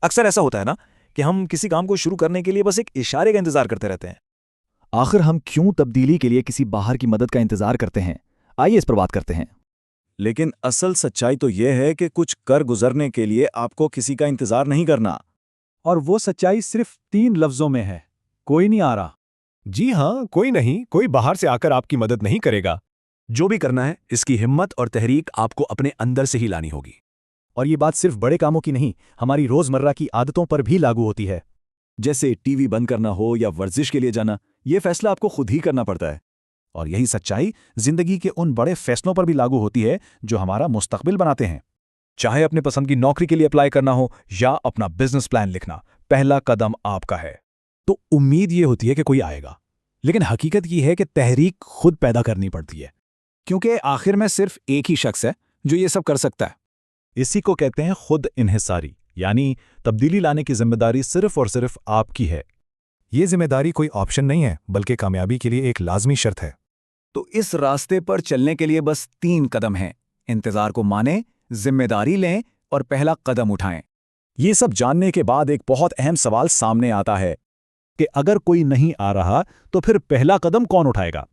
अक्सर ऐसा होता है ना कि हम किसी काम को शुरू करने के लिए बस एक इशारे का इंतजार करते रहते हैं। आखिर हम क्यों तब्दीली के लिए किसी बाहर की मदद का इंतजार करते हैं? आइए इस पर बात करते हैं। लेकिन असल सच्चाई तो यह है कि कुछ कर गुजरने के लिए आपको किसी का इंतजार नहीं करना। और वो सच्चाई सिर्फ 3 लफ्जों में है, कोई नहीं आ रहा। जी हाँ, कोई नहीं, कोई बाहर से आकर आपकी मदद नहीं करेगा। जो भी करना है, इसकी हिम्मत और तहरीक आपको अपने अंदर से ही लानी होगी। और ये बात सिर्फ बड़े कामों की नहीं, हमारी रोजमर्रा की आदतों पर भी लागू होती है। जैसे टीवी बंद करना हो या वर्जिश के लिए जाना, ये फैसला आपको खुद ही करना पड़ता है। और यही सच्चाई जिंदगी के उन बड़े फैसलों पर भी लागू होती है जो हमारा मुस्तकबिल बनाते हैं। चाहे अपने पसंद की नौकरी के लिए अप्लाई करना हो या अपना बिजनेस प्लान लिखना, पहला कदम आपका है। तो उम्मीद ये होती है कि कोई आएगा, लेकिन हकीकत ये है कि तहरीक खुद पैदा करनी पड़ती है, क्योंकि आखिर में सिर्फ एक ही शख्स है जो ये सब कर सकता है। इसी को कहते हैं खुद इन्हिसारी, यानी तब्दीली लाने की जिम्मेदारी सिर्फ और सिर्फ आपकी है। ये जिम्मेदारी कोई ऑप्शन नहीं है, बल्कि कामयाबी के लिए एक लाजमी शर्त है। तो इस रास्ते पर चलने के लिए बस 3 कदम हैं। इंतजार को माने, जिम्मेदारी लें और पहला कदम उठाएं। ये सब जानने के बाद एक बहुत अहम सवाल सामने आता है कि अगर कोई नहीं आ रहा तो फिर पहला कदम कौन उठाएगा?